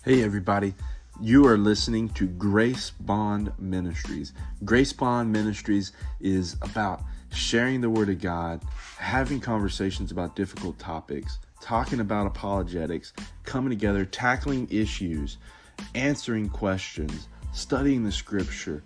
Hey everybody, you are listening to Grace Bond Ministries. Grace Bond Ministries is about sharing the Word of God, having conversations about difficult topics, talking about apologetics, coming together, tackling issues, answering questions, studying the Scripture,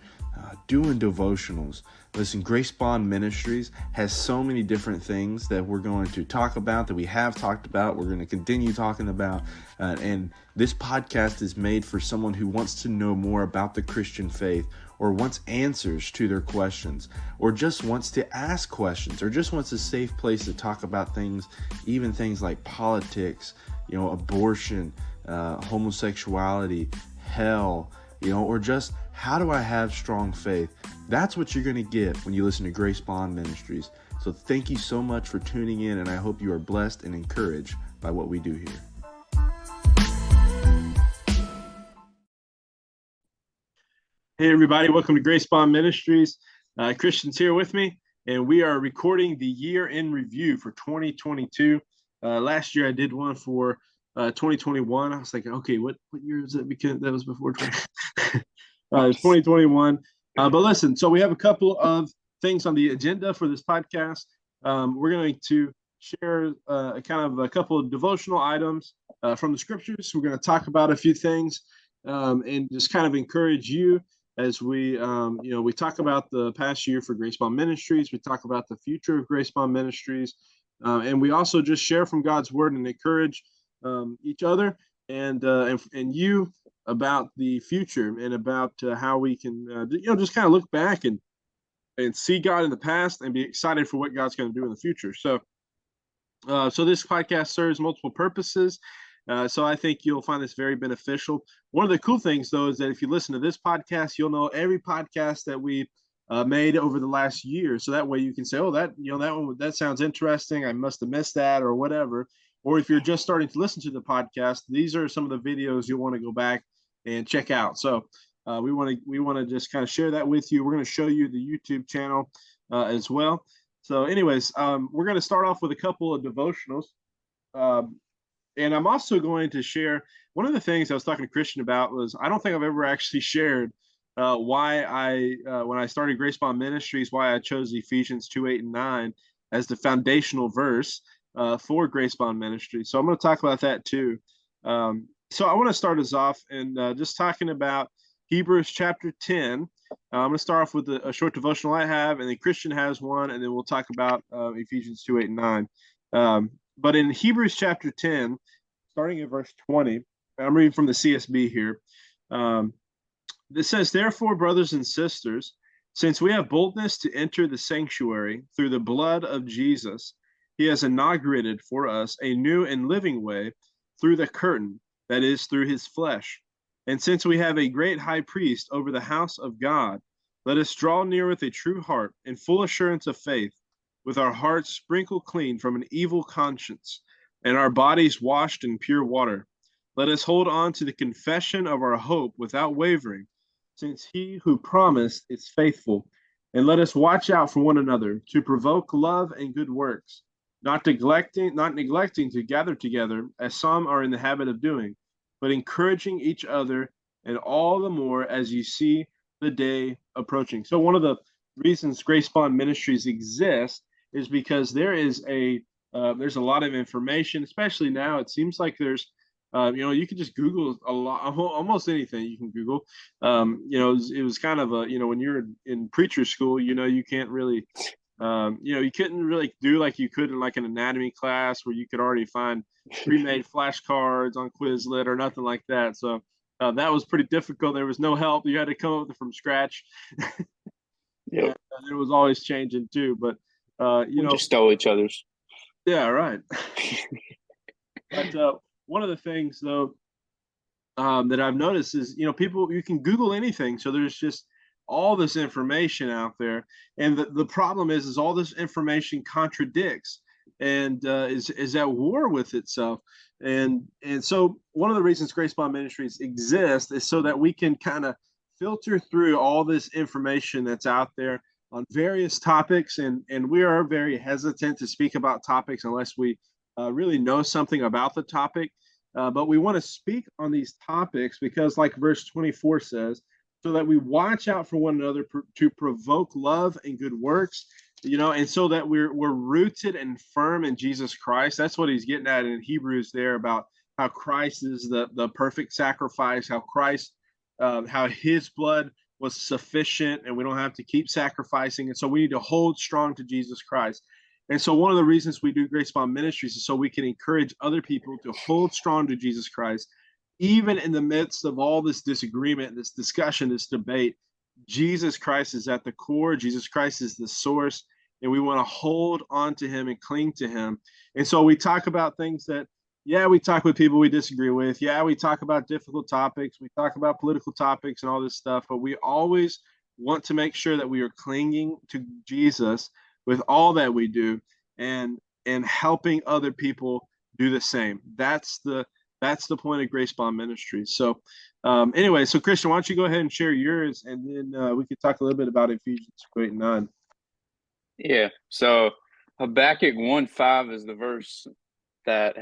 doing devotionals. Listen, Grace Bond Ministries has so many different things that we're going to talk about, that we have talked about, we're going to continue talking about. And this podcast is made for someone who wants to know more about the Christian faith, or wants answers to their questions, or just wants to ask questions, or just wants a safe place to talk about things, even things like politics, abortion, homosexuality, hell, or just how do I have strong faith? That's what you're going to get when you listen to Grace Bond Ministries. So thank you so much for tuning in, and I hope you are blessed and encouraged by what we do here. Hey everybody, welcome to Grace Bond Ministries. Christian's here with me, and we are recording the year in review for 2022. Last year I did one for 2021. I was like, okay, what year is it? Because that was before 2021. But listen, so we have a couple of things on the agenda for this podcast. We're going to share a couple of devotional items from the scriptures. We're going to talk about a few things and just kind of encourage you as we talk about the past year for Grace Bond Ministries. We talk about the future of Grace Bond Ministries. And we also just share from God's word and encourage each other and you about the future, and about how we can just kind of look back and see God in the past and be excited for what God's going to do in the future. So this podcast serves multiple purposes. So I think you'll find this very beneficial. One of the cool things, though, is that if you listen to this podcast, you'll know every podcast that we made over the last year. So that way you can say, oh, that one, that sounds interesting. I must have missed that or whatever. Or if you're just starting to listen to the podcast, these are some of the videos you'll want to go back and check out. So we want to just kind of share that with you. We're going to show you the YouTube channel as well. So anyways, we're going to start off with a couple of devotionals. And I'm also going to share, one of the things I was talking to Christian about was, I don't think I've ever actually shared why when I started Grace Bond Ministries, why I chose Ephesians 2:8-9 as the foundational verse for Grace Bond Ministries. So I'm going to talk about that too. So I want to start us off and just talking about Hebrews chapter 10. I'm going to start off with a short devotional I have, and then Christian has one, and then we'll talk about Ephesians 2:8-9. But in Hebrews chapter 10, starting at verse 20, I'm reading from the CSB here. It says, "Therefore, brothers and sisters, since we have boldness to enter the sanctuary through the blood of Jesus, he has inaugurated for us a new and living way through the curtain, that is, through his flesh. And since we have a great high priest over the house of God, let us draw near with a true heart and full assurance of faith, with our hearts sprinkled clean from an evil conscience, and our bodies washed in pure water. Let us hold on to the confession of our hope without wavering, since he who promised is faithful. And let us watch out for one another to provoke love and good works, not neglecting to gather together, as some are in the habit of doing, but encouraging each other, and all the more as you see the day approaching." So one of the reasons Grace Bond Ministries exists is because there's a lot of information, especially now. It seems like there's you can just Google a lot, almost anything you can Google. It was kind of when you're in preacher school, you can't really you couldn't really do like you could in like an anatomy class, where you could already find pre-made flashcards on Quizlet or nothing like that. So that was pretty difficult. There was no help. You had to come up with it from scratch. Yep. And it was always changing too. But We just stole each other's. Yeah, right. But one of the things, though, that I've noticed is, people, you can Google anything. So there's just all this information out there. And the problem is all this information contradicts and is at war with itself. And so one of the reasons Grace Bond Ministries exists is so that we can kind of filter through all this information that's out there on various topics. And we are very hesitant to speak about topics unless we really know something about the topic. But we want to speak on these topics because, like verse 24 says, so that we watch out for one another to provoke love and good works, and so that we're rooted and firm in Jesus Christ. That's what he's getting at in Hebrews there, about how Christ is the perfect sacrifice, how Christ, how his blood was sufficient, and we don't have to keep sacrificing. And so we need to hold strong to Jesus Christ. And so one of the reasons we do Grace Bond Ministries is so we can encourage other people to hold strong to Jesus Christ, even in the midst of all this disagreement, this discussion, this debate. Jesus Christ is at the core. Jesus Christ is the source, and we want to hold on to him and cling to him. And so we talk about things that, we talk with people we disagree with. We talk about difficult topics. We talk about political topics and all this stuff, but we always want to make sure that we are clinging to Jesus with all that we do, and helping other people do the same. That's the point of Grace Bond Ministries. So anyway, so Christian, why don't you go ahead and share yours, and then we could talk a little bit about Ephesians 8:9. Yeah. So Habakkuk 1:5 is the verse that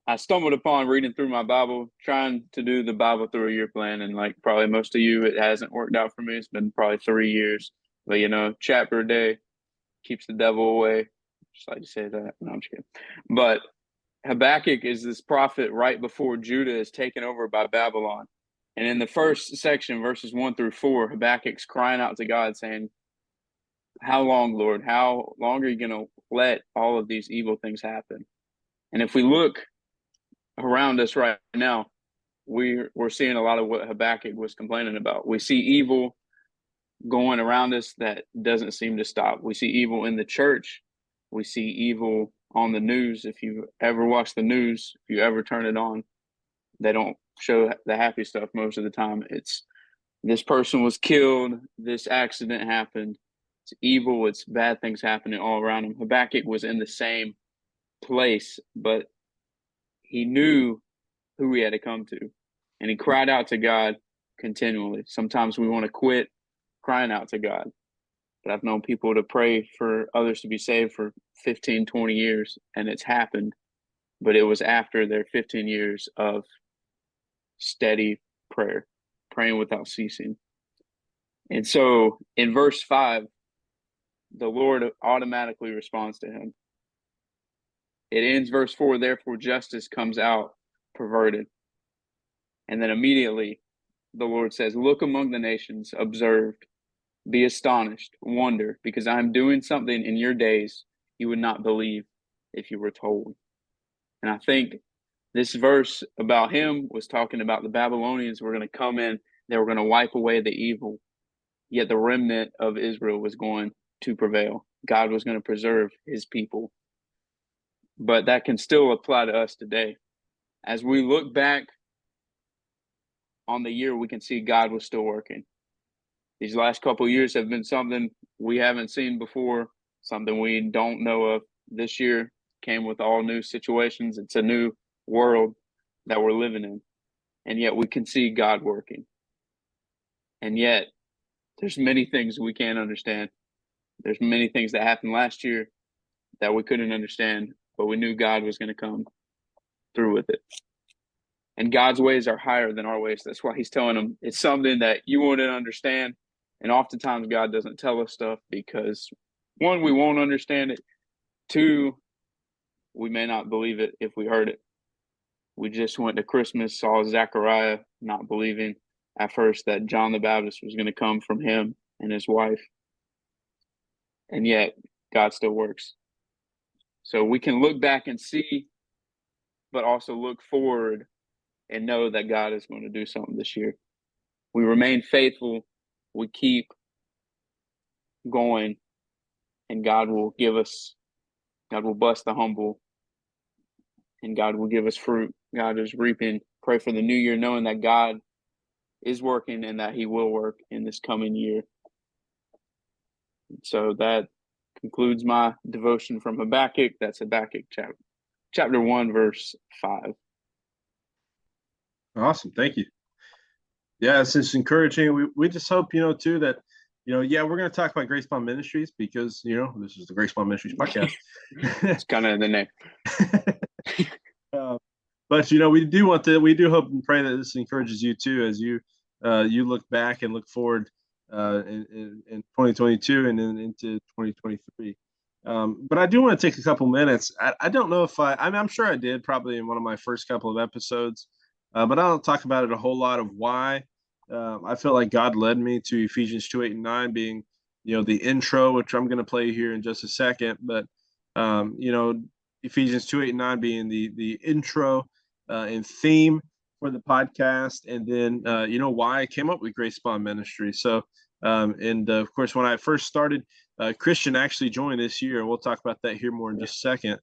I stumbled upon reading through my Bible, trying to do the Bible through a year plan. And like probably most of you, it hasn't worked out for me. It's been probably 3 years. But, chapter a day keeps the devil away. Just like to say that. No, I'm just kidding. But Habakkuk is this prophet right before Judah is taken over by Babylon. And in the first section, verses 1-4, Habakkuk's crying out to God saying, how long, Lord? How long are you going to let all of these evil things happen? And if we look around us right now, we're seeing a lot of what Habakkuk was complaining about. We see evil going around us that doesn't seem to stop. We see evil in the church. We see evil on the news. If you ever watch the news, if you ever turn it on, they don't show the happy stuff most of the time. It's this person was killed, this accident happened. It's evil, it's bad things happening all around him. Habakkuk was in the same place, but he knew who he had to come to, and he cried out to God continually. Sometimes we want to quit crying out to God, but I've known people to pray for others to be saved for 15, 20 years, and it's happened, but it was after their 15 years of steady prayer, praying without ceasing. And so in verse 5, the Lord automatically responds to him. It ends verse 4, therefore justice comes out perverted. And then immediately the Lord says, look among the nations, observe, be astonished, wonder, because I am doing something in your days you would not believe if you were told. And I think this verse about him was talking about the Babylonians were going to come in, they were going to wipe away the evil, yet the remnant of Israel was going to prevail. God was going to preserve his people. But that can still apply to us today. As we look back on the year, we can see God was still working. These last couple of years have been something we haven't seen before, something we don't know of. This year came with all new situations. It's a new world that we're living in. And yet we can see God working. And yet there's many things we can't understand. There's many things that happened last year that we couldn't understand, but we knew God was going to come through with it. And God's ways are higher than our ways. That's why he's telling them it's something that you wouldn't understand. And oftentimes God doesn't tell us stuff because, one, we won't understand it. Two, we may not believe it if we heard it. We just went to Christmas, saw Zechariah not believing at first that John the Baptist was going to come from him and his wife. And yet God still works. So we can look back and see, but also look forward and know that God is going to do something this year. We remain faithful. We keep going, and God will bless the humble, and God will give us fruit. God is reaping. Pray for the new year, knowing that God is working and that he will work in this coming year. So that concludes my devotion from Habakkuk. That's Habakkuk chapter 1, verse 5. Awesome. Thank you. Yeah, it's encouraging. We just hope, too, that, we're going to talk about Grace Bond Ministries because, this is the Grace Bond Ministries podcast. It's kind of in the name. But we do hope and pray that this encourages you too, as you look back and look forward in 2022 and then into 2023. But I do want to take a couple minutes. I don't know if I'm sure I did probably in one of my first couple of episodes, but I don't talk about it a whole lot of why. I feel like God led me to Ephesians 2:8 and 9 being, the intro, which I'm going to play here in just a second. But, Ephesians 2:8 and 9 being the intro and theme for the podcast. And then, why I came up with Grace Bond Ministries. So, and of course, when I first started, Christian actually joined this year. We'll talk about that here more in just a second.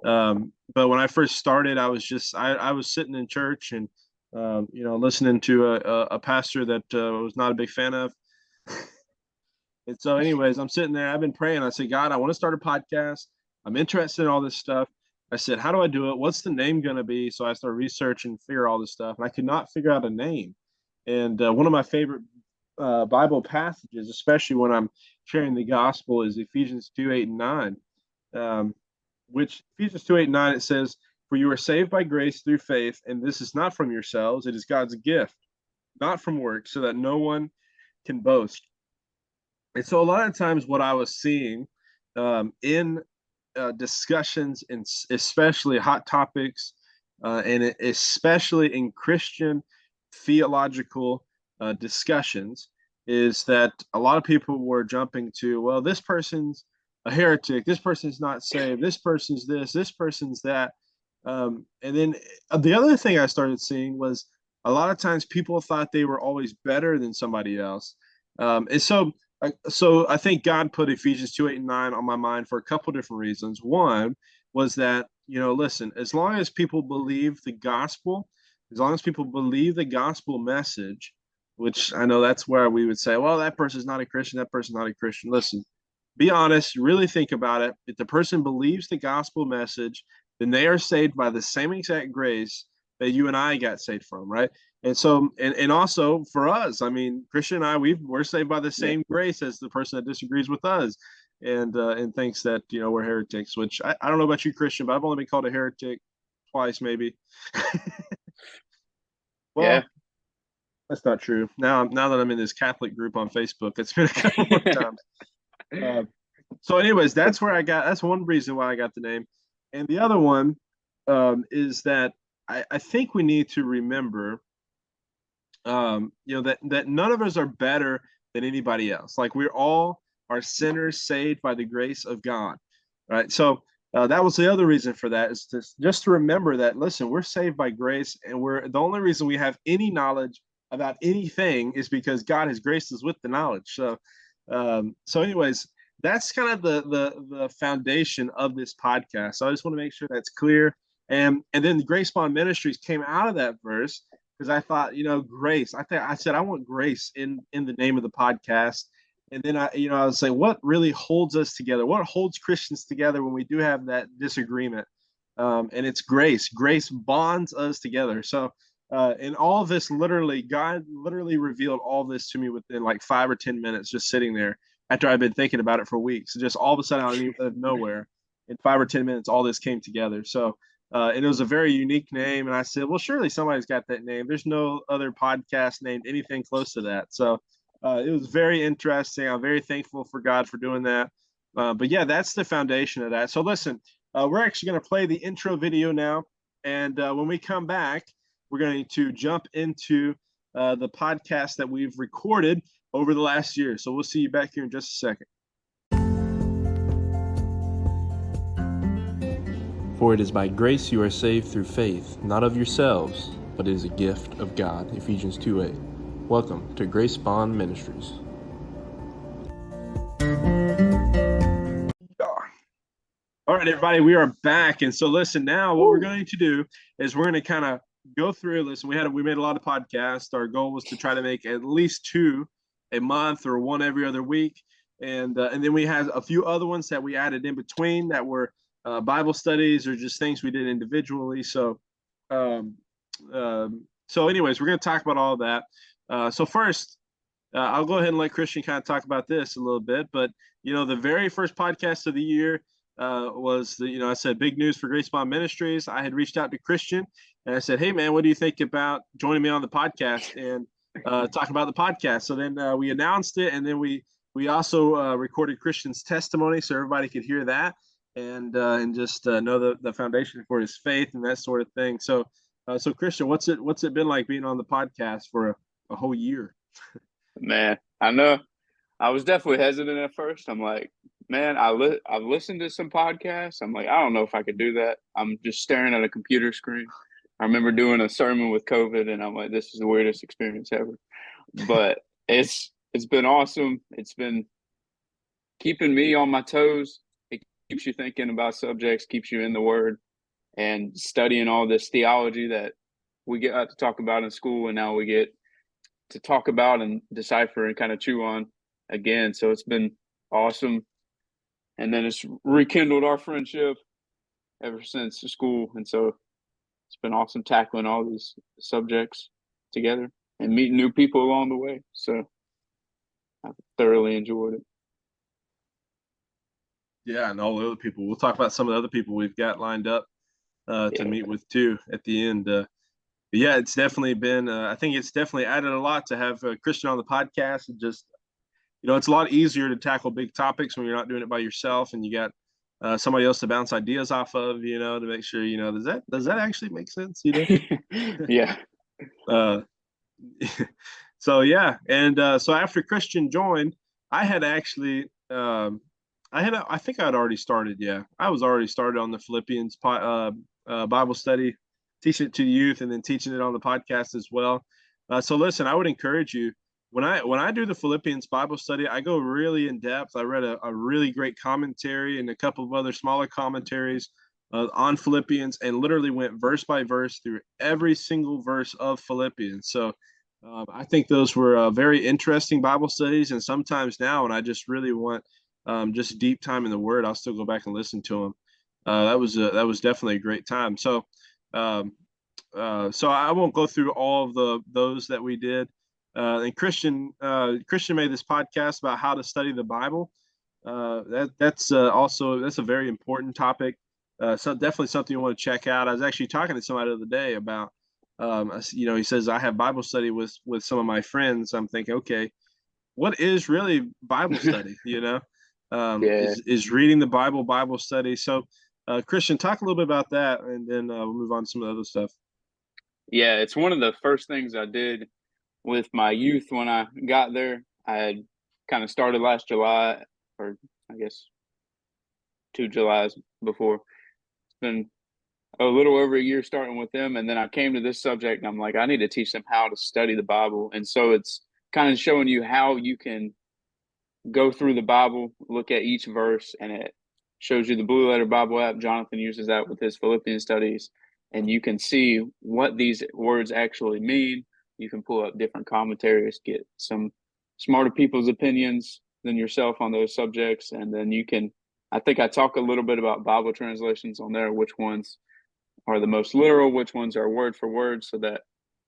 But when I first started, I was sitting in church and, listening to a pastor that was not a big fan of. And so anyways, I'm sitting there, I've been praying. I said, God, I want to start a podcast. I'm interested in all this stuff. I said, how do I do it? What's the name going to be? So I started researching, figure all this stuff, and I could not figure out a name. And one of my favorite Bible passages, especially when I'm sharing the gospel, is Ephesians 2:8 and 9. Which Ephesians 2:8 and 9, it says, "For you are saved by grace through faith, and this is not from yourselves; it is God's gift, not from works, so that no one can boast." And so, a lot of times, what I was seeing in discussions, and especially hot topics, and especially in Christian theological discussions, is that a lot of people were jumping to, well, this person's a heretic, this person's not saved, this person's this person's that. And then the other thing I started seeing was a lot of times people thought they were always better than somebody else. And so I think God put Ephesians 2:8 and 9 on my mind for a couple different reasons. One was that, listen, as long as people believe the gospel, as long as people believe the gospel message, which I know that's where we would say, well, that person's not a Christian, that person's not a Christian. Listen, be honest, really think about it. If the person believes the gospel message, then they are saved by the same exact grace that you and I got saved from, right? And so, and also for us, I mean, Christian and I, we're saved by the same grace as the person that disagrees with us and thinks that, we're heretics, which I don't know about you, Christian, but I've only been called a heretic twice, maybe. Well, Yeah. that's not true. Now that I'm in this Catholic group on Facebook, it's been a couple more times. So anyways, that's one reason why I got the name. And the other one is that I think we need to remember, that none of us are better than anybody else. Like we all are sinners saved by the grace of God, right? So that was the other reason for that, is just to remember that, listen, we're saved by grace, and the only reason we have any knowledge about anything is because God has graced us with the knowledge. So anyways, that's kind of the foundation of this podcast. So I just want to make sure that's clear. And then the Grace Bond Ministries came out of that verse because I thought, grace. I said I want grace in the name of the podcast. And then I was saying, what really holds us together? What holds Christians together when we do have that disagreement? And it's grace. Grace bonds us together. So and all of this, God literally revealed all this to me within like 5 or 10 minutes, just sitting there after I've been thinking about it for weeks. Just all of a sudden, out of nowhere, in 5 or 10 minutes, all this came together. So, and it was a very unique name. And I said, well, surely somebody's got that name. There's no other podcast named anything close to that. So it was very interesting. I'm very thankful for God for doing that. But yeah, that's the foundation of that. So listen, we're actually going to play the intro video now. And when we come back, we're going to jump into the podcast that we've recorded over the last year. So we'll see you back here in just a second. For it is by grace you are saved through faith, not of yourselves, but it is a gift of God. Ephesians 2:8. Welcome to Grace Bond Ministries. All right, everybody, we are back. And so listen, now what we're going to do is we're going to kind of go through. Listen, we made a lot of podcasts. Our goal was to try to make at least 2 a month or 1 every other week. And then we had a few other ones that we added in between that were Bible studies or just things we did individually. So anyways, we're going to talk about all of that. So first, I'll go ahead and let Christian kind of talk about this a little bit. But, the very first podcast of the year was I said big news for Grace Bond Ministries. I had reached out to Christian and I said, "Hey, man, what do you think about joining me on the podcast and talking about the podcast?" So then we announced it, and then we also recorded Christian's testimony so everybody could hear that and just know the foundation for his faith and that sort of thing. So so Christian, what's it been like being on the podcast for a whole year? Man, I know. I was definitely hesitant at first. I'm like, man, I've listened to some podcasts. I'm like, I don't know if I could do that. I'm just staring at a computer screen. I remember doing a sermon with COVID, and I'm like, this is the weirdest experience ever. But it's been awesome. It's been keeping me on my toes. It keeps you thinking about subjects, keeps you in the Word, and studying all this theology that we get to talk about in school, and now we get to talk about and decipher and kind of chew on again. So it's been awesome. And then it's rekindled our friendship ever since school. And so it's been awesome tackling all these subjects together and meeting new people along the way. So I've thoroughly enjoyed it. Yeah, and all the other people. We'll talk about some of the other people we've got lined up to meet with too at the end. But yeah, it's definitely been. I think it's definitely added a lot to have Christian on the podcast. And just it's a lot easier to tackle big topics when you're not doing it by yourself, and you got somebody else to bounce ideas off of. To make sure does that actually make sense? Yeah. So yeah, and so after Christian joined, I had actually. I think I'd already started. Yeah, I was already started on the Philippians Bible study, teaching it to youth, and then teaching it on the podcast as well. So listen, I would encourage you when I do the Philippians Bible study, I go really in depth. I read a really great commentary and a couple of other smaller commentaries on Philippians, and literally went verse by verse through every single verse of Philippians. So I think those were very interesting Bible studies, and sometimes now, when I just really want just deep time in the Word, I'll still go back and listen to them. That was definitely a great time. So so I won't go through all of those that we did. And Christian made this podcast about how to study the Bible. That's a very important topic. So definitely something you want to check out. I was actually talking to somebody the other day about, he says, I have Bible study with some of my friends. I'm thinking, okay, what is really Bible study? Is reading the Bible study. So Christian, talk a little bit about that, and then we'll move on to some of the other stuff. Yeah, it's one of the first things I did with my youth when I got there. I had kind of started last July, or I guess 2 Julys before. It's been a little over a year starting with them, and then I came to this subject, and I'm like, I need to teach them how to study the Bible. And so it's kind of showing you how you can go through the Bible, look at each verse, and it shows you the Blue Letter Bible app. Jonathan uses that with his Philippians studies, and you can see what these words actually mean. You can pull up different commentaries, get some smarter people's opinions than yourself on those subjects, and then you can, I think I talk a little bit about Bible translations on there, which ones are the most literal, which ones are word for word,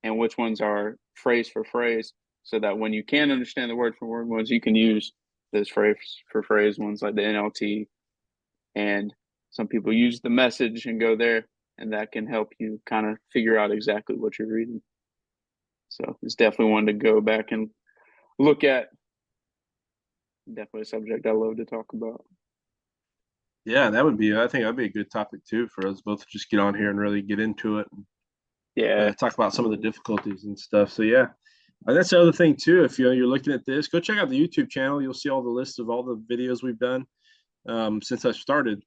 and which ones are phrase for phrase, so that when you can understand the word for word ones, you can use those phrase for phrase ones like the NLT. And some people use the Message and go there, and that can help you kind of figure out exactly what you're reading. So it's definitely one to go back and look at. Definitely a subject I love to talk about. Yeah, I think that'd be a good topic too for us both to just get on here and really get into it. And, talk about some of the difficulties and stuff. So yeah, that's the other thing too. If you're looking at this, go check out the YouTube channel. You'll see all the lists of all the videos we've done since I started.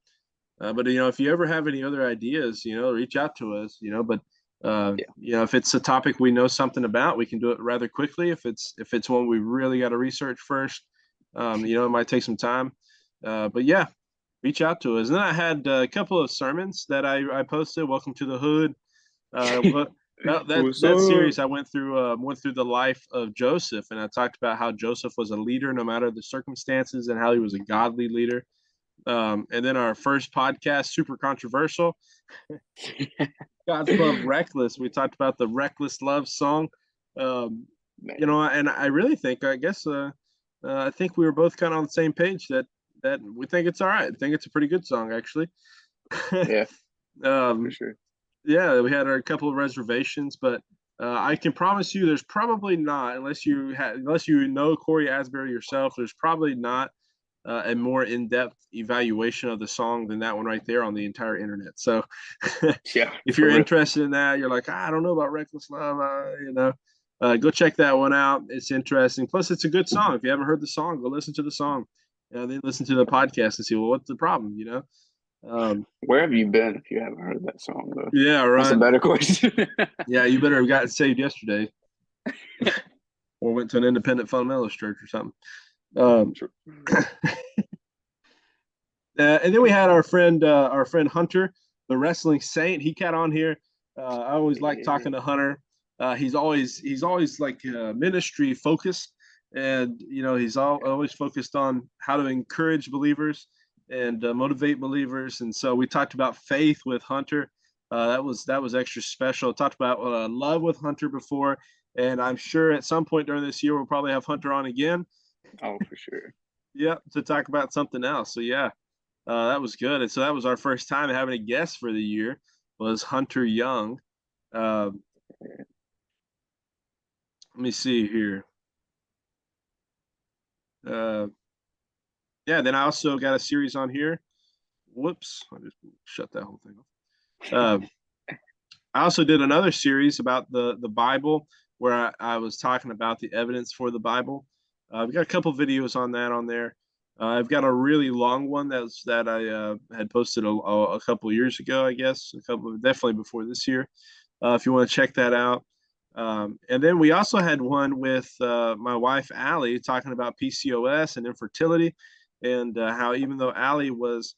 But if you ever have any other ideas, reach out to us. But if it's a topic we know something about, we can do it rather quickly. If it's one we really got to research first, it might take some time. But yeah, reach out to us. And then I had a couple of sermons that I posted. Welcome to the Hood. That series I went through the life of Joseph, and I talked about how Joseph was a leader no matter the circumstances, and how he was a godly leader. And then our first podcast, super controversial, God's Love Reckless. We talked about the Reckless Love song. And I really think, I think we were both kind of on the same page that we think it's all right. I think it's a pretty good song, actually. Yeah, for sure. Yeah, we had a couple of reservations, but I can promise you, there's probably not, unless you know Corey Asbury yourself. There's probably not a more in-depth evaluation of the song than that one right there on the entire internet. So, Yeah, if for you're real. interested in that, you're like, I don't know about Reckless Love, go check that one out. It's interesting. Plus, it's a good song. If you haven't heard the song, go listen to the song. Then listen to the podcast and see, well, what's the problem? Where have you been if you haven't heard that song, though? Yeah, That's a right. better question. Yeah, you better have gotten saved yesterday, or went to an independent fundamentalist church or something. And then we had our friend Hunter, the wrestling saint. He got on here. I always like talking to Hunter. He's always like ministry focused, and he's always focused on how to encourage believers and motivate believers. And so we talked about faith with Hunter. That was extra special. Talked about love with Hunter before, and I'm sure at some point during this year we'll probably have Hunter on again. Oh, for sure. Yeah, to talk about something else. So yeah, that was good. And so that was our first time having a guest for the year, was Hunter Young. Let me see here. Yeah, then I also got a series on here. Whoops, I just shut that whole thing off. I also did another series about the Bible, where I was talking about the evidence for the Bible. I've got a couple videos on that on there. I've got a really long one that I had posted a couple of years ago, I guess, definitely before this year. If you want to check that out. And then we also had one with my wife, Allie, talking about PCOS and infertility, and how even though Allie was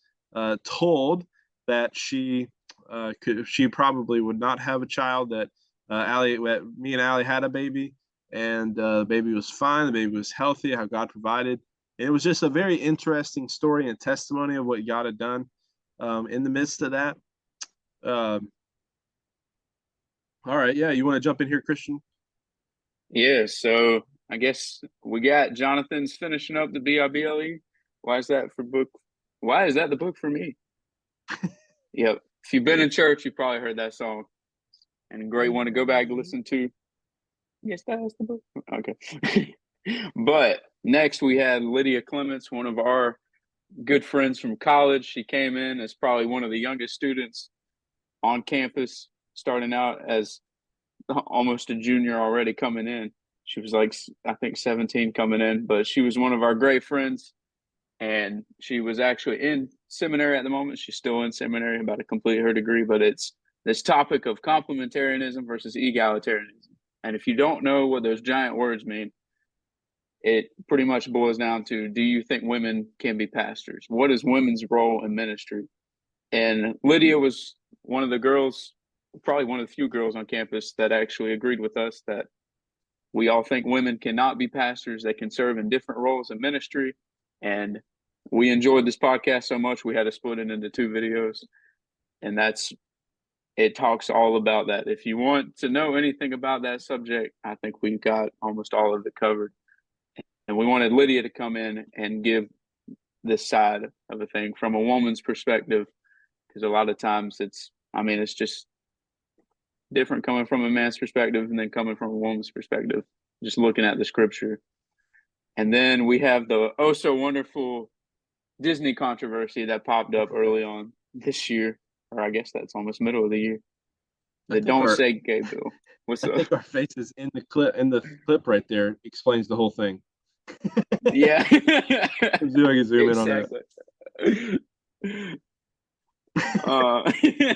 told that she probably would not have a child, that me and Allie had a baby, and the baby was fine, the baby was healthy, how God provided. And it was just a very interesting story and testimony of what God had done in the midst of that. All right, yeah, you want to jump in here, Christian? Yeah, so I guess we got Jonathan's finishing up the BIBLE. Why is that the book for me? Yep. If you've been in church, you probably heard that song. And a great one to go back to listen to. Yes, that's the book. Okay. But next we had Lydia Clements, one of our good friends from college. She came in as probably one of the youngest students on campus, starting out as almost a junior already coming in. She was like, I think 17 coming in, but she was one of our great friends. And she was actually in seminary at the moment. She's still in seminary, about to complete her degree, but it's this topic of complementarianism versus egalitarianism. And if you don't know what those giant words mean, it pretty much boils down to, do you think women can be pastors? What is women's role in ministry? And Lydia was one of the girls, probably one of the few girls on campus that actually agreed with us that we all think women cannot be pastors. They can serve in different roles in ministry. And we enjoyed this podcast so much, we had to split it into 2 videos. And it talks all about that. If you want to know anything about that subject, I think we've got almost all of it covered. And we wanted Lydia to come in and give this side of the thing from a woman's perspective, because a lot of times it's just different coming from a man's perspective and then coming from a woman's perspective, just looking at the scripture. And then we have the oh so wonderful Disney controversy that popped up early on this year, or I guess that's almost middle of the year. The Don't Say Gay bill. What's up? I think our faces in the clip right there explains the whole thing. Yeah. See if I can zoom in on that.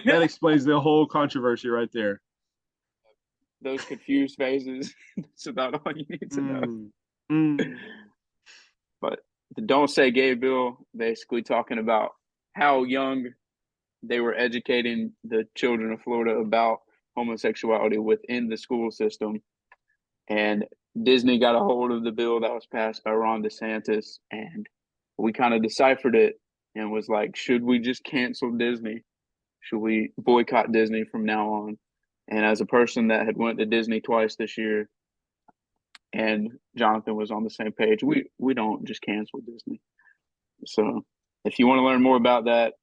That explains the whole controversy right there. Those confused faces. That's about all you need to know. But the Don't Say Gay bill, basically talking about how young they were educating the children of Florida about homosexuality within the school system. And Disney got a hold of the bill that was passed by Ron DeSantis, and we kind of deciphered it and was like, should we just cancel Disney? Should we boycott Disney from now on? And as a person that had went to Disney twice this year, and Jonathan was on the same page, we don't just cancel Disney. So if you want to learn more about that,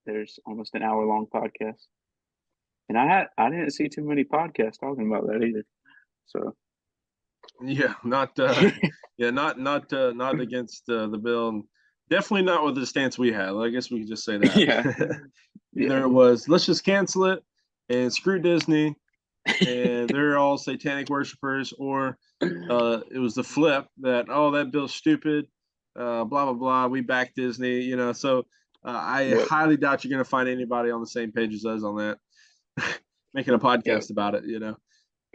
there's almost an hour-long podcast. And I didn't see too many podcasts talking about that either. So Yeah, not not against the bill, and definitely not with the stance we had. I guess we could just say that. yeah, Either yeah, it was let's just cancel it and screw Disney, and they're all satanic worshipers, or it was the flip that, oh, that bill's stupid, blah blah blah. We back Disney, So I yep, highly doubt you're going to find anybody on the same page as us on that, making a yep, podcast about it.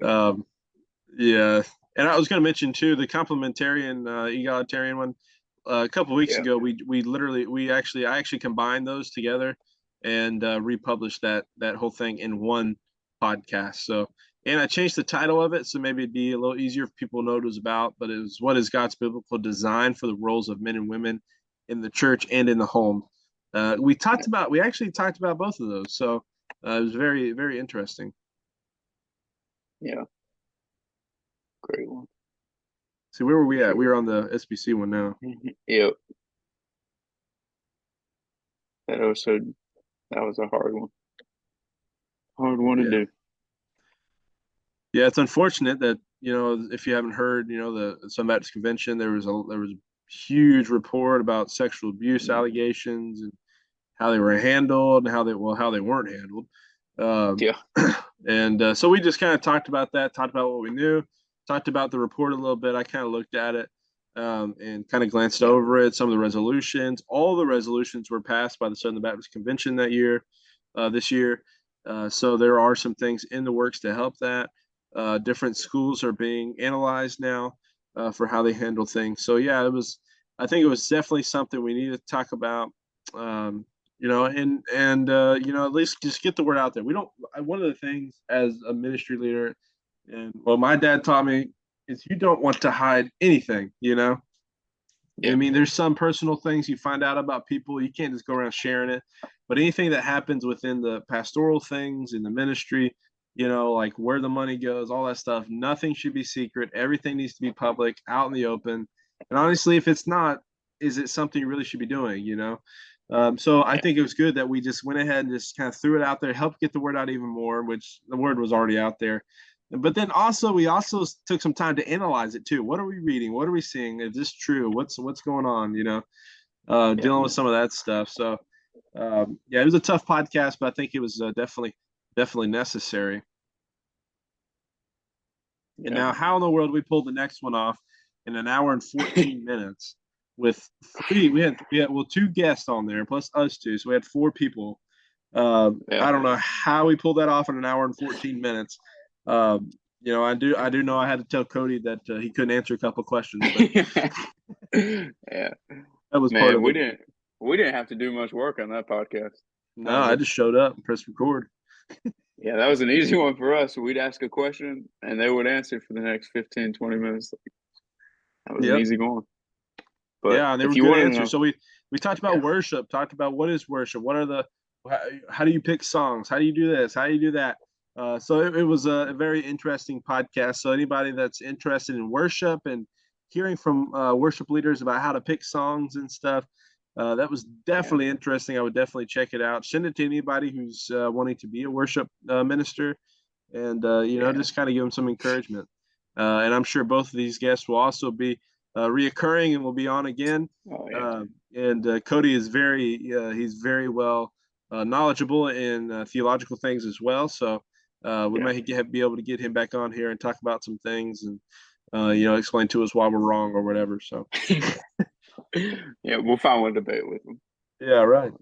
Um, yeah, and I was going to mention too the complementarian, egalitarian one. A couple of weeks yeah, ago, I actually combined those together and republished that whole thing in one podcast. So, and I changed the title of it so maybe it'd be a little easier for people to know what it was about. But it was what is God's biblical design for the roles of men and women in the church and in the home. We actually talked about both of those. So it was very, very interesting. yeah. Great one. See, where were we at? We were on the SBC one now. Yep. That was a hard one. Hard one to do. Yeah, it's unfortunate that, if you haven't heard, the Southern Baptist Convention, there was a huge report about sexual abuse allegations and how they were handled and how they weren't handled. Yeah. And so we just kind of talked about what we knew, talked about the report a little bit. I kind of looked at it and kind of glanced over it. Some of the resolutions, all the resolutions were passed by the Southern Baptist Convention this year. So there are some things in the works to help that. Different schools are being analyzed now for how they handle things. So yeah, I think it was definitely something we need to talk about. At least just get the word out there. One of the things as a ministry leader, and well, my dad taught me, is you don't want to hide anything. Yeah. I mean, there's some personal things you find out about people. You can't just go around sharing it. But anything that happens within the pastoral things in the ministry, like where the money goes, all that stuff, nothing should be secret. Everything needs to be public, out in the open. And honestly, if it's not, is it something you really should be doing? So I think it was good that we just went ahead and just kind of threw it out there, helped get the word out even more, which the word was already out there. But then we also took some time to analyze it too. What are we reading? What are we seeing? Is this true? What's going on? Dealing with some of that stuff. So it was a tough podcast, but I think it was definitely necessary. Yeah. And now, how in the world we pulled the next one off in an hour and 14 minutes with three? We had 2 guests on there plus us 2, so we had 4 people. I don't know how we pulled that off in an hour and 14 minutes. I do know I had to tell Cody that he couldn't answer a couple questions. But yeah, that was part of we it. We didn't have to do much work on that podcast. No, I just showed up and pressed record. Yeah, that was an easy one for us. We'd ask a question and they would answer for the next 15, 20 minutes. That was an easy going. But yeah, they were good answers. So we talked about worship, talked about what is worship, how do you pick songs, how do you do this, how do you do that. So it was a very interesting podcast. So anybody that's interested in worship and hearing from worship leaders about how to pick songs and stuff, that was definitely interesting. I would definitely check it out. Send it to anybody who's wanting to be a worship minister, and just kind of give them some encouragement. And I'm sure both of these guests will also be reoccurring and will be on again. And Cody is he's very well knowledgeable in theological things as well. So we might be able to get him back on here and talk about some things and explain to us why we're wrong or whatever. So yeah, we'll find one debate with him. Yeah, right.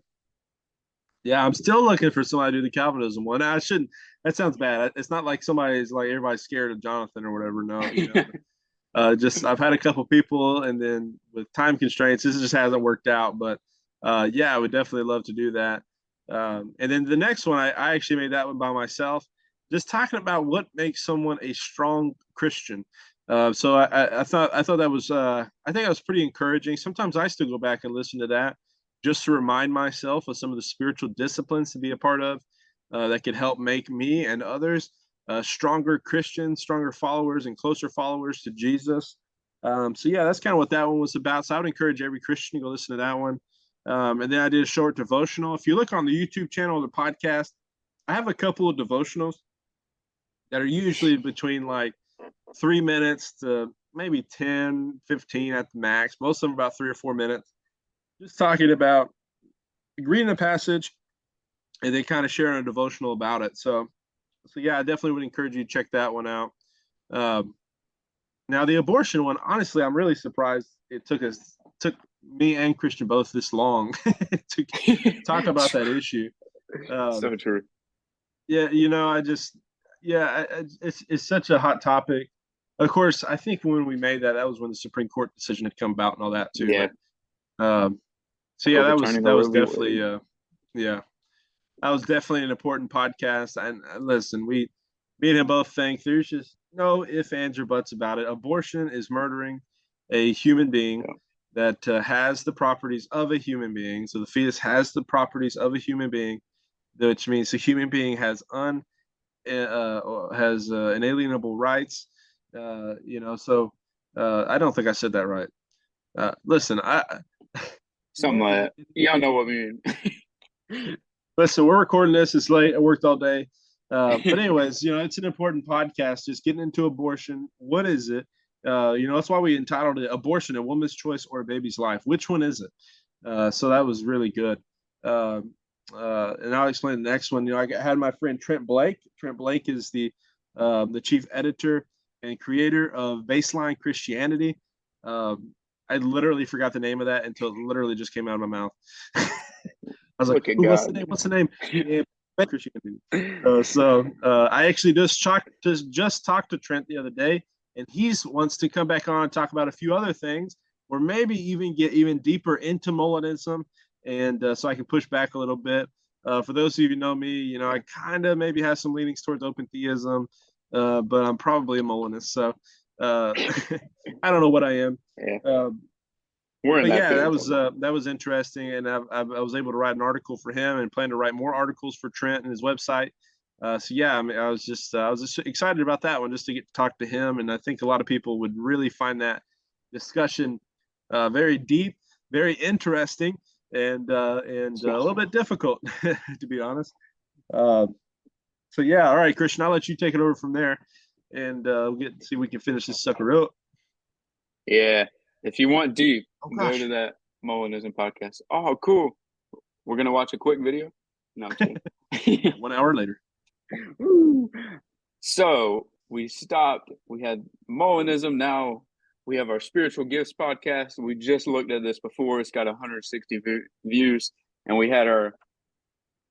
Yeah, I'm still looking for somebody to do the Calvinism one. I shouldn't. That sounds bad. It's not like everybody's scared of Jonathan or whatever. No, just I've had a couple people, and then with time constraints, this just hasn't worked out. But I would definitely love to do that. And then the next one, I actually made that one by myself, just talking about what makes someone a strong Christian. So I thought that was I think that was pretty encouraging. Sometimes I still go back and listen to that just to remind myself of some of the spiritual disciplines to be a part of that could help make me and others stronger Christians, stronger followers, and closer followers to Jesus. So that's kind of what that one was about. So I would encourage every Christian to go listen to that one. And then I did a short devotional. If you look on the YouTube channel or the podcast, I have a couple of devotionals that are usually between like 3 minutes to maybe 10, 15 at the max. Most of them about 3 or 4 minutes. Just talking about reading a passage and then kind of sharing a devotional about it. So yeah, I definitely would encourage you to check that one out. Now the abortion one, honestly, I'm really surprised it took me and Christian both this long to talk about that issue. So true. Yeah, it's such a hot topic. Of course, I think when we made that was when the Supreme Court decision had come about and all that too. Yeah. But, so yeah, that was definitely that was definitely an important podcast. And listen, me and him both think there's just no ifs, ands, or buts about it. Abortion is murdering a human being that has the properties of a human being. So the fetus has the properties of a human being, which means the human being has inalienable rights. So I don't think I said that right. Listen, something like that. Y'all know what I mean. Listen, we're recording this. It's late. I worked all day. But anyways, it's an important podcast. Just getting into abortion. What is it? That's why we entitled it "Abortion: A Woman's Choice or a Baby's Life." Which one is it? So that was really good. And I'll explain the next one. I had my friend Trent Blake. Trent Blake is the chief editor and creator of Baseline Christianity. I literally forgot the name of that until it literally just came out of my mouth. I was like, what's the name? What's the name? I actually just talked to Trent the other day, and he wants to come back on and talk about a few other things, or maybe even get even deeper into Molinism, and so I can push back a little bit. For those of you who know me, I kind of maybe have some leanings towards open theism, but I'm probably a Molinist, so I don't know what I am. Yeah. That was interesting, and I was able to write an article for him, and plan to write more articles for Trent and his website. I was just excited about that one, just to get to talk to him, and I think a lot of people would really find that discussion very deep, very interesting, and a little bit difficult, to be honest. All right, Christian, I'll let you take it over from there, and see if we can finish this sucker up. Yeah. If you want deep, go to that Molinism podcast. Oh, cool. We're going to watch a quick video. No, I'm kidding. 1 hour later. So we stopped. We had Molinism. Now we have our spiritual gifts podcast. We just looked at this before. It's got 160 views. And we had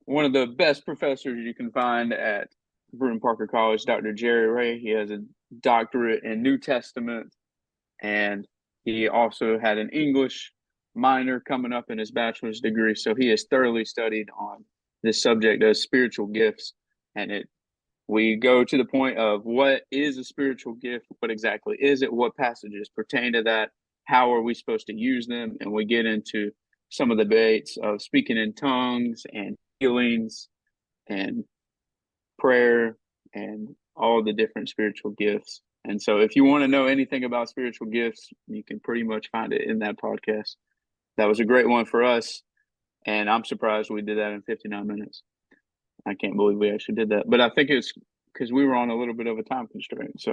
one of the best professors you can find at Bruton Parker College, Dr. Jerry Ray. He has a doctorate in New Testament, and he also had an English minor coming up in his bachelor's degree. So he has thoroughly studied on this subject of spiritual gifts. And we go to the point of what is a spiritual gift? What exactly is it? What passages pertain to that? How are we supposed to use them? And we get into some of the debates of speaking in tongues and healings and prayer and all the different spiritual gifts. And so if you want to know anything about spiritual gifts, you can pretty much find it in that podcast. That was a great one for us. And I'm surprised we did that in 59 minutes. I can't believe we actually did that. But I think it's because we were on a little bit of a time constraint.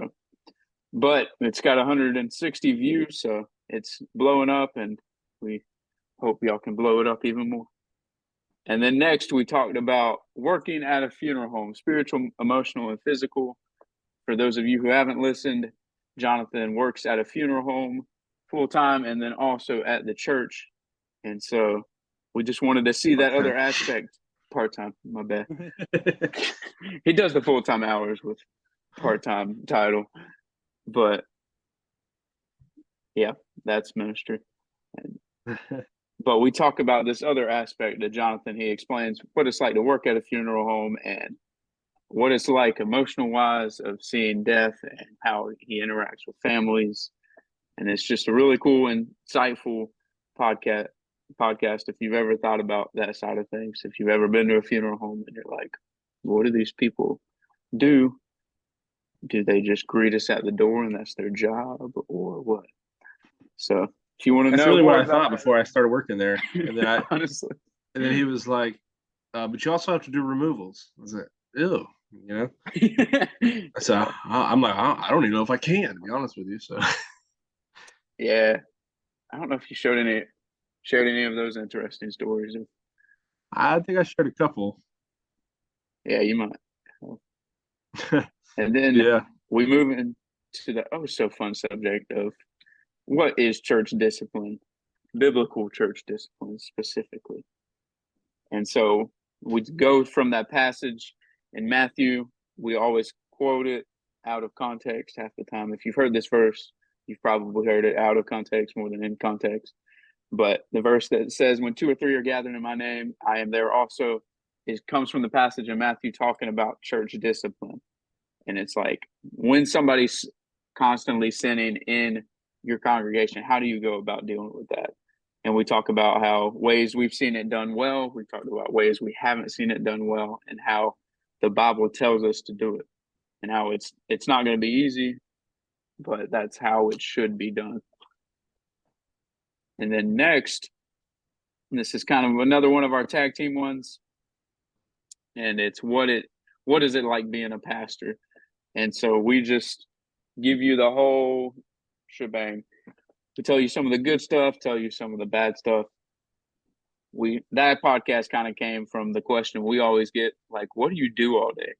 But it's got 160 views, so it's blowing up, and we hope y'all can blow it up even more. And then next, we talked about working at a funeral home, spiritual, emotional, and physical. For those of you who haven't listened, Jonathan works at a funeral home full-time and then also at the church. And so we just wanted to see that other aspect. Part-time, my bad. He does the full-time hours with part-time title. But yeah, that's ministry. But we talk about this other aspect that Jonathan, he explains what it's like to work at a funeral home and what it's like emotional-wise of seeing death and how he interacts with families. And it's just a really cool and insightful podcast if you've ever thought about that side of things. If you've ever been to a funeral home and you're like, what do these people do? Do they just greet us at the door and that's their job, or what? So if you want to know, that's really what I thought before I started working there. And then honestly, and then he was like, but you also have to do removals. Was it? ew, So I'm like, I don't even know if I can, to be honest with you. So Yeah, I don't know if you shared any of those interesting stories. I think I shared a couple. Yeah, you might. And then Yeah. we move into the so fun subject of what is church discipline, biblical church discipline specifically. And so we go from that passage in Matthew. We always quote it out of context half the time. If you've heard this verse, you've probably heard it out of context more than in context. But the verse that says, when 2 or 3 are gathered in my name, I am there also, it comes from the passage in Matthew talking about church discipline. And it's like, when somebody's constantly sinning in your congregation, how do you go about dealing with that? And we talk about how ways we've seen it done well. We talked about ways we haven't seen it done well, and how the Bible tells us to do it, and how it's not going to be easy, but that's how it should be done. And then next, this is kind of another one of our tag team ones, and it's what is it like being a pastor? And so we just give you the whole shebang. We tell you some of the good stuff, tell you some of the bad stuff. That podcast kind of came from the question we always get, like, what do you do all day?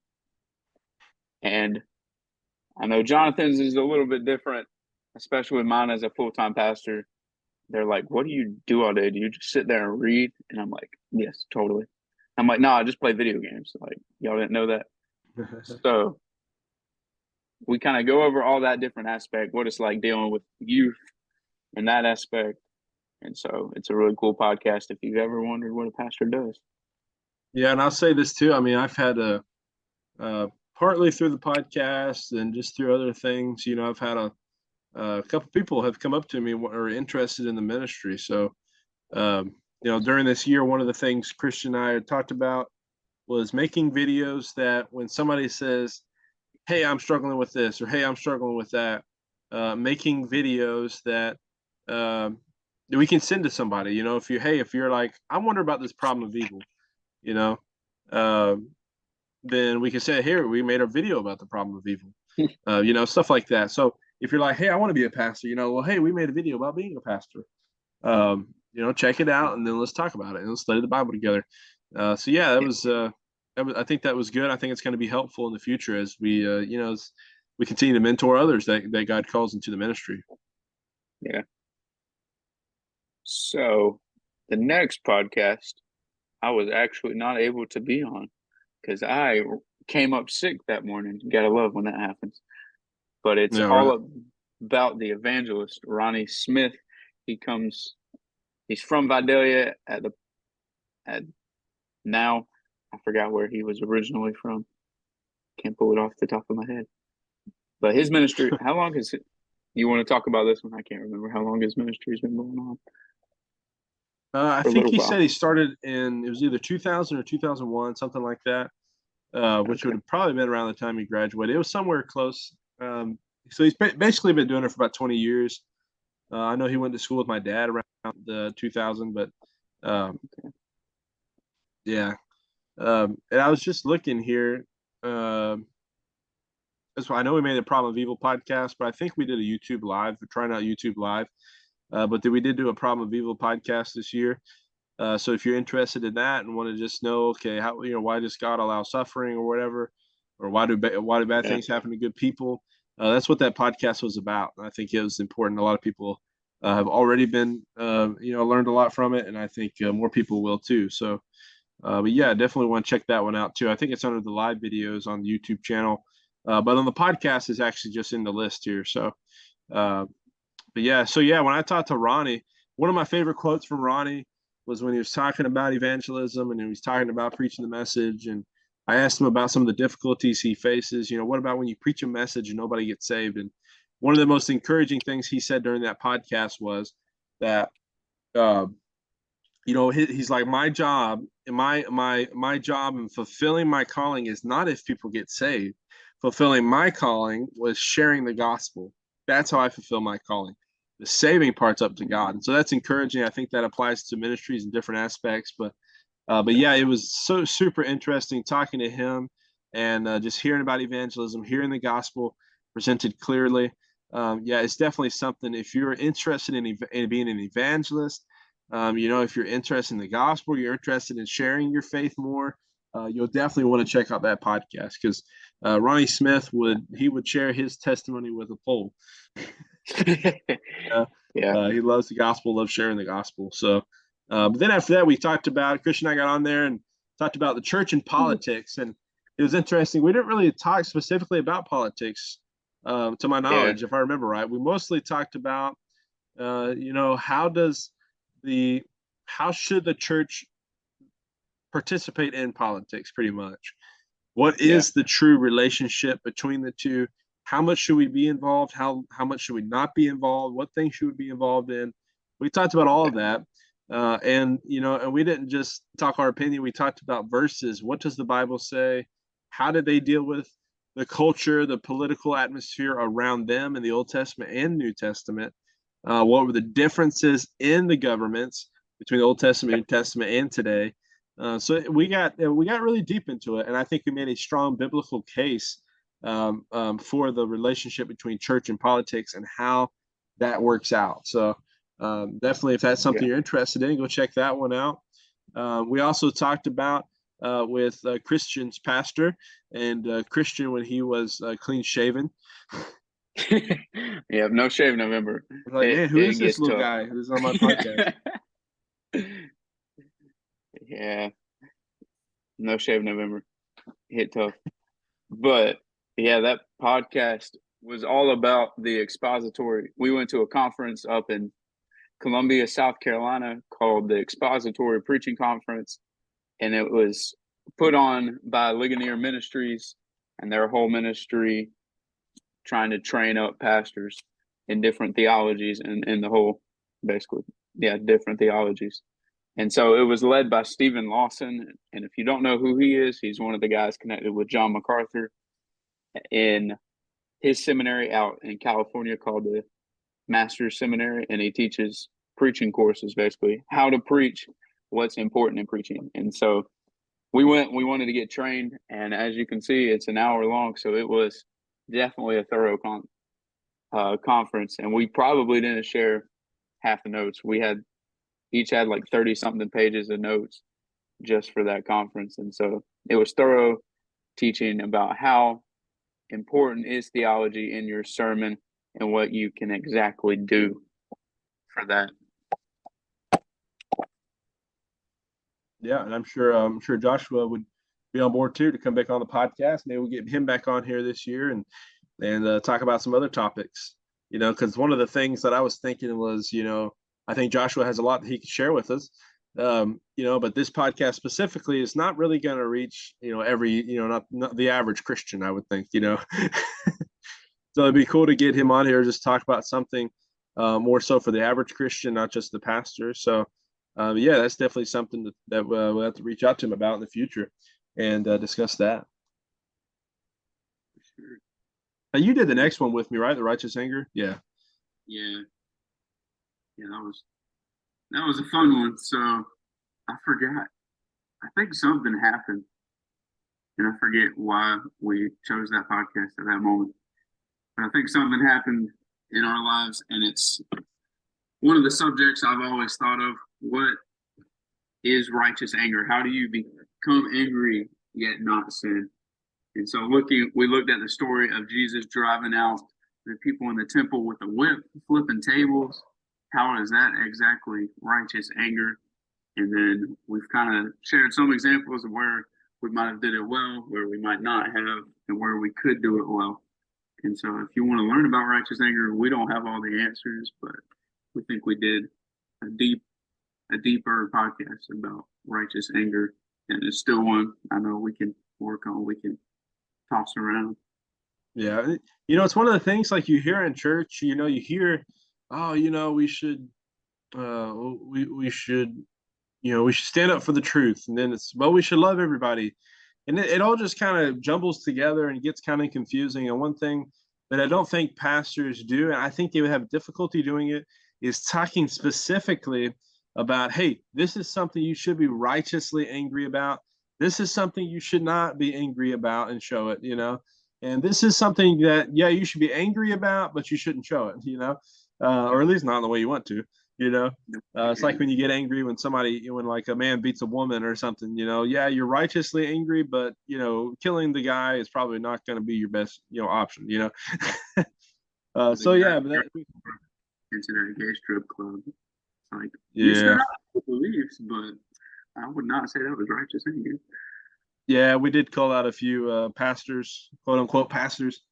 And I know Jonathan's is a little bit different, especially with mine as a full-time pastor. They're like, what do you do all day? Do you just sit there and read? And I'm like, yes, totally. I'm like, no, I just play video games. Like, y'all didn't know that. So we kind of go over all that different aspect, what it's like dealing with youth in that aspect. And so it's a really cool podcast if you've ever wondered what a pastor does. Yeah, and I'll say this too. I mean, I've had partly through the podcast and just through other things, I've had a couple people have come up to me or are interested in the ministry. So, during this year, one of the things Christian and I had talked about was making videos that when somebody says, hey, I'm struggling with this, or hey, I'm struggling with that, making videos that we can send to somebody. If you're like, I wonder about this problem of evil, then we can say, here, we made a video about the problem of evil, stuff like that. So if you're like, hey, I want to be a pastor, well, hey, we made a video about being a pastor. Check it out, and then let's talk about it, and let's study the Bible together. So yeah, that was I think that was good. I think it's going to be helpful in the future as we, as we continue to mentor others that God calls into the ministry. Yeah. So the next podcast, I was actually not able to be on because I came up sick that morning. You gotta love when that happens. But it's all about the evangelist, Ronnie Smith. He's from Vidalia now. I forgot where he was originally from. Can't pull it off the top of my head. But his ministry, how long is it? You want to talk about this one? I can't remember how long his ministry's been going on. I think he said he started it was either 2000 or 2001, something like that, which would have probably been around the time he graduated. It was somewhere close. So he's basically been doing it for about 20 years. I know he went to school with my dad around the 2000, but yeah. And I was just looking here. That's why I know we made a Problem of Evil podcast, but I think we did a YouTube Live. We're trying out YouTube Live. But we did do a Problem of Evil podcast this year. So if you're interested in that and want to just know, okay, how why does God allow suffering or whatever, or why do bad things happen to good people? That's what that podcast was about. And I think it was important. A lot of people have already been learned a lot from it, and I think more people will too. So, but yeah, definitely want to check that one out too. I think it's under the live videos on the YouTube channel, but on the podcast is actually just in the list here. So. But yeah, when I talked to Ronnie, one of my favorite quotes from Ronnie was when he was talking about evangelism and he was talking about preaching the message. And I asked him about some of the difficulties he faces. What about when you preach a message and nobody gets saved? And one of the most encouraging things he said during that podcast was that, he's like, my job and my job and fulfilling my calling is not if people get saved. Fulfilling my calling was sharing the gospel. That's how I fulfill my calling. The saving part's up to God. And so that's encouraging. I think that applies to ministries in different aspects. But yeah, it was so super interesting talking to him. and just hearing about evangelism, hearing the gospel presented clearly. It's definitely something. If you're interested in being an evangelist, if you're interested in the gospel, you're interested in sharing your faith more, you'll definitely want to check out that podcast, because Ronnie Smith would share his testimony with a pole. He loves the gospel, loves sharing the gospel. So, but then after that, Christian and I got on there and talked about the church and politics, and it was interesting. We didn't really talk specifically about politics, to my knowledge, if I remember right. We mostly talked about, how should the church participate in politics, pretty much. What is the true relationship between the two? How much should we be involved? How much should we not be involved? What things should we be involved in? We talked about all of that. And we didn't just talk our opinion. We talked about verses. What does the Bible say? How did they deal with the culture, the political atmosphere around them in the Old Testament and New Testament? What were the differences in the governments between the Old Testament, New Testament, and today? So we got really deep into it, and I think we made a strong biblical case for the relationship between church and politics and how that works out. So definitely, if that's something you're interested in, go check that one out. We also talked about with Christian's pastor and Christian when he was clean shaven. No shave November. Like, man, who is this little guy who's on my podcast? No shave November. Hit tough. But that podcast was all about the expository. We went to a conference up in Columbia, South Carolina, called the Expository Preaching Conference, and it was put on by Ligonier Ministries and their whole ministry, trying to train up pastors in different theologies and in the whole, basically, different theologies. And so it was led by Stephen Lawson. And if you don't know who he is, he's one of the guys connected with John MacArthur in his seminary out in California called the Master's Seminary. And he teaches preaching courses, basically, how to preach, what's important in preaching. And so we wanted to get trained. And as you can see, it's an hour long. So it was definitely a thorough conference. And we probably didn't share half the notes. We each had like 30 something pages of notes just for that conference. And so it was thorough teaching about how important is theology in your sermon and what you can exactly do for that. Yeah, and I'm sure Joshua would be on board too to come back on the podcast. Maybe we'll get him back on here this year and talk about some other topics. Because one of the things that I was thinking was, I think Joshua has a lot that he could share with us. But this podcast specifically is not really going to reach, every, not the average Christian, I would think, So it'd be cool to get him on here, just talk about something more so for the average Christian, not just the pastor. So, that's definitely something that we'll have to reach out to him about in the future and discuss that. Sure. Now, you did the next one with me, right? The righteous anger. Yeah. That was a fun one. So I forgot. I think something happened, and I forget why we chose that podcast at that moment. But I think something happened in our lives, and it's one of the subjects I've always thought of. What is righteous anger? How do you become angry yet not sin? And so we looked at the story of Jesus driving out the people in the temple with a whip, flipping tables. How is that exactly righteous anger? And then we've kind of shared some examples of where we might have did it well, where we might not have, and where we could do it well. And so if you want to learn about righteous anger, we don't have all the answers, but we think we did a deeper podcast about righteous anger. And it's still one I know we can work on, we can toss around. Yeah. It's one of the things like you hear in church, you hear, we should stand up for the truth. And then we should love everybody. And it all just kind of jumbles together and gets kind of confusing. And one thing that I don't think pastors do, and I think they would have difficulty doing it, is talking specifically about, hey, this is something you should be righteously angry about. This is something you should not be angry about and show it, and this is something that, yeah, you should be angry about, but you shouldn't show it, or at least not in the way you want to, you know. It's like when you get angry when like a man beats a woman or something, yeah, you're righteously angry, but killing the guy is probably not going to be your best, option, so yeah, but Consider a gay strip club. Like, you yeah. still have beliefs, but I would not say that was righteous anger. Yeah, we did call out a few pastors, quote unquote pastors,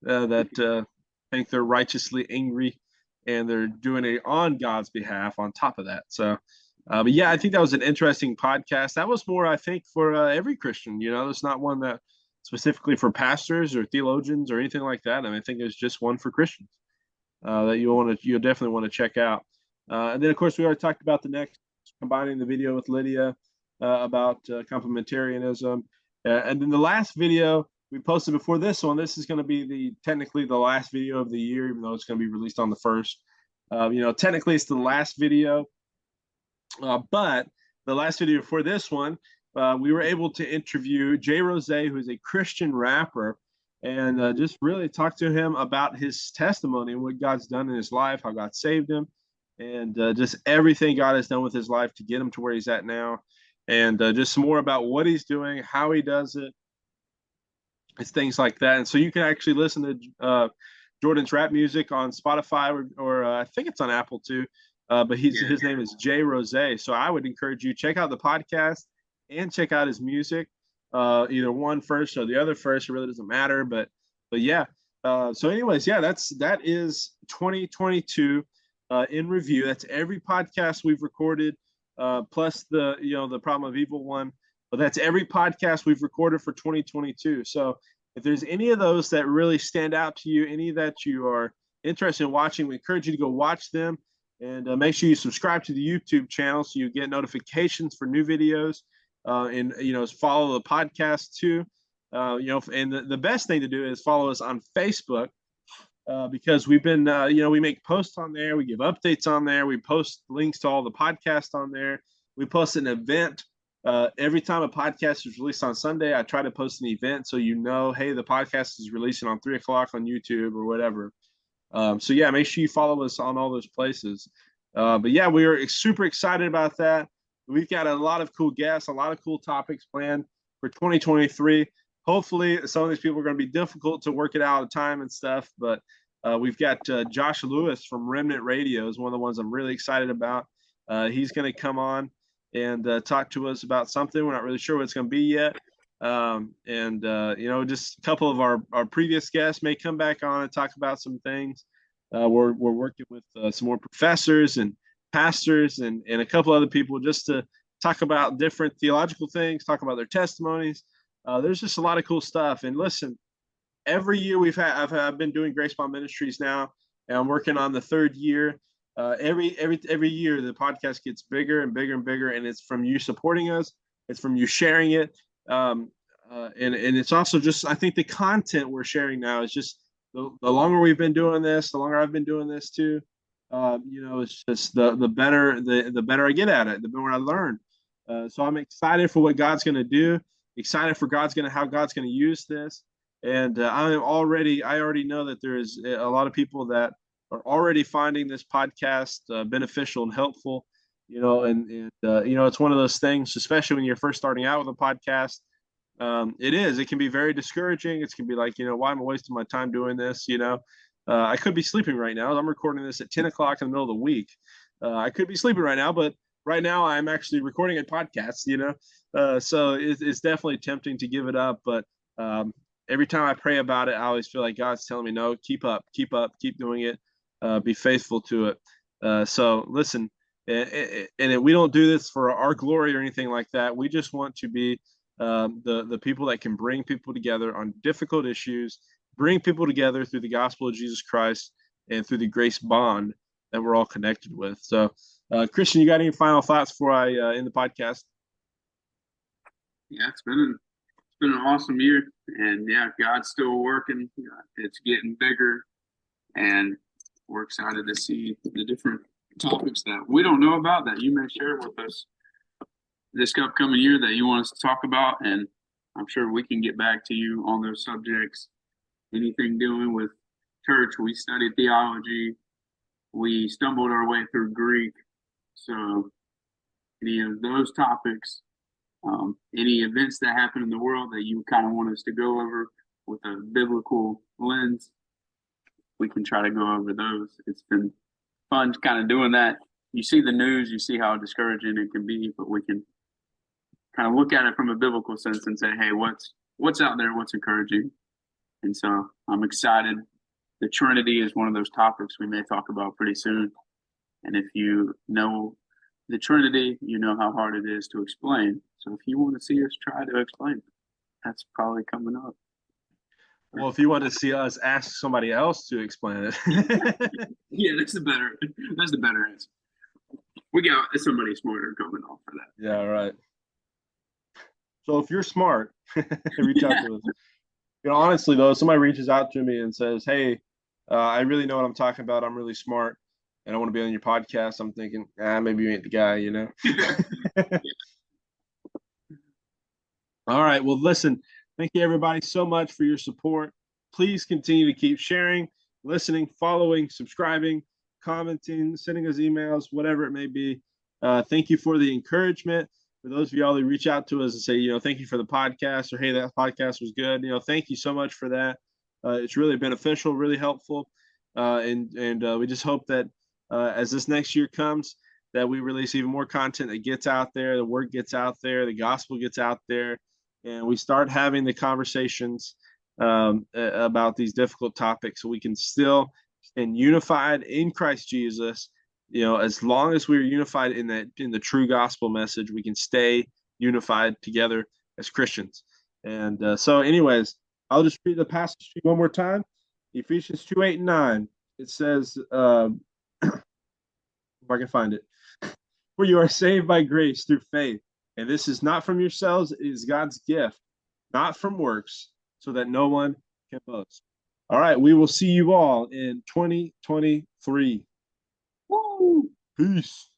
that think they're righteously angry and they're doing it on God's behalf on top of that. So, but yeah, I think that was an interesting podcast. That was more, I think, for every Christian. It's not one that specifically for pastors or theologians or anything like that. I think it's just one for Christians that you'll definitely want to check out. And then, of course, we already talked about the next, combining the video with Lydia about complementarianism. And then the last video we posted before this one, this is going to be technically the last video of the year, even though it's going to be released on the 1st. Technically it's the last video, but the last video before this one, we were able to interview Jay Rose, who's a Christian rapper, and just really talk to him about his testimony and what God's done in his life, how God saved him, and just everything God has done with his life to get him to where he's at now. And just some more about what he's doing, how he does it. It's things like that. And so you can actually listen to Jordan's rap music on Spotify or I think it's on Apple too. But his name is Jay Rose. So I would encourage you, check out the podcast and check out his music. Either one first or the other first. It really doesn't matter. But yeah. So anyways, yeah, that is 2022 in review. That's every podcast we've recorded. Plus the Problem of Evil one, but that's every podcast we've recorded for 2022. So if there's any of those that really stand out to you, any that you are interested in watching, we encourage you to go watch them, and make sure you subscribe to the YouTube channel so you get notifications for new videos, and follow the podcast too. And the best thing to do is follow us on Facebook. Because we've been, we make posts on there, we give updates on there, we post links to all the podcasts on there. We post an event every time a podcast is released on Sunday. I try to post an event so hey, the podcast is releasing on 3:00 on YouTube or whatever. So yeah, make sure you follow us on all those places. But yeah, we are super excited about that. We've got a lot of cool guests, a lot of cool topics planned for 2023. Hopefully, some of these people are going to be difficult to work it out of time and stuff, but we've got Josh Lewis from Remnant Radio is one of the ones I'm really excited about. He's going to come on and talk to us about something. We're not really sure what it's going to be yet. Just a couple of our previous guests may come back on and talk about some things. We're working with some more professors and pastors and a couple other people just to talk about different theological things, talk about their testimonies. There's just a lot of cool stuff. And listen, every year I've been doing Grace Bond Ministries now, and I'm working on the 3rd year. Every year the podcast gets bigger and bigger and bigger, and it's from you supporting us. It's from you sharing it. And it's also just, I think the content we're sharing now is just the longer we've been doing this, the longer I've been doing this too. It's just the better I get at it, the more I learn. So I'm excited for what God's going to do. Excited for how God's going to use this. And I already know that there is a lot of people that are already finding this podcast beneficial and helpful, it's one of those things, especially when you're first starting out with a podcast. It can be very discouraging. It can be like, why am I wasting my time doing this? I could be sleeping right now. I'm recording this at 10:00 in the middle of the week. I could be sleeping right now, but right now I'm actually recording a podcast, so it's definitely tempting to give it up. But every time I pray about it, I always feel like God's telling me, no, keep up, keep doing it, be faithful to it. So listen, and we don't do this for our glory or anything like that. We just want to be the people that can bring people together on difficult issues, bring people together through the gospel of Jesus Christ and through the grace bond that we're all connected with. So, Christian, you got any final thoughts before I end the podcast? Yeah, it's been an awesome year, and yeah, God's still working. It's getting bigger, and we're excited to see the different topics that we don't know about that you may share with us. this upcoming year that you want us to talk about, and I'm sure we can get back to you on those subjects. Anything doing with church, we studied theology, we stumbled our way through Greek. So any of those topics, any events that happen in the world that you kind of want us to go over with a biblical lens, we can try to go over those. It's been fun kind of doing that. You see the news, you see how discouraging it can be, but we can kind of look at it from a biblical sense and say, hey, what's out there, what's encouraging? And so I'm excited. The Trinity is one of those topics we may talk about pretty soon. And if you know the Trinity, you know how hard it is to explain. So if you want to see us try to explain, that's probably coming up. Well, if you want to see us ask somebody else to explain it. Yeah, that's the better answer. We got somebody smarter coming off for that. Yeah, right. So if you're smart, reach out to us. Honestly though, if somebody reaches out to me and says, hey, I really know what I'm talking about, I'm really smart, and I want to be on your podcast, I'm thinking, maybe you ain't the guy, All right, well, listen, thank you everybody so much for your support. Please continue to keep sharing, listening, following, subscribing, commenting, sending us emails, whatever it may be. Thank you for the encouragement. For those of y'all who reach out to us and say, thank you for the podcast, or hey, that podcast was good. Thank you so much for that. It's really beneficial, really helpful. And we just hope that as this next year comes, that we release even more content that gets out there, the word gets out there, the gospel gets out there, and we start having the conversations about these difficult topics, so we can still stand unified in Christ Jesus. As long as we're unified in the true gospel message, we can stay unified together as Christians. And so anyways, I'll just read the passage one more time. Ephesians 2:8-9. It says, if I can find it, for you are saved by grace through faith. And this is not from yourselves, it is God's gift, not from works, so that no one can boast. All right, we will see you all in 2023. Woo! Peace.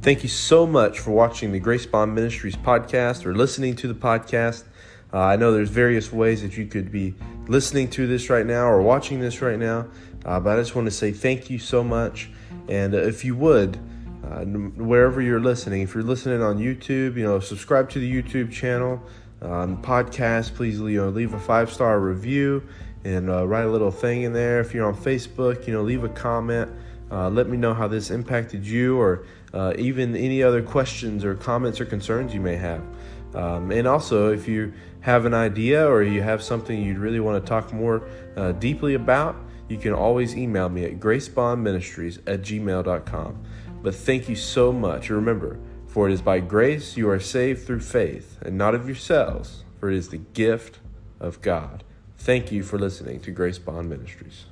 Thank you so much for watching the Grace Bond Ministries podcast or listening to the podcast. I know there's various ways that you could be listening to this right now or watching this right now, but I just want to say thank you so much. And if you would, wherever you're listening, if you're listening on YouTube, subscribe to the YouTube channel. Podcast, please leave a 5-star review and write a little thing in there. If you're on Facebook, leave a comment. Let me know how this impacted you, or even any other questions or comments or concerns you may have. And also, if you have an idea or you have something you'd really want to talk more deeply about, you can always email me at gracebondministries@gmail.com. But thank you so much. Remember, for it is by grace you are saved through faith, and not of yourselves, for it is the gift of God. Thank you for listening to Grace Bond Ministries.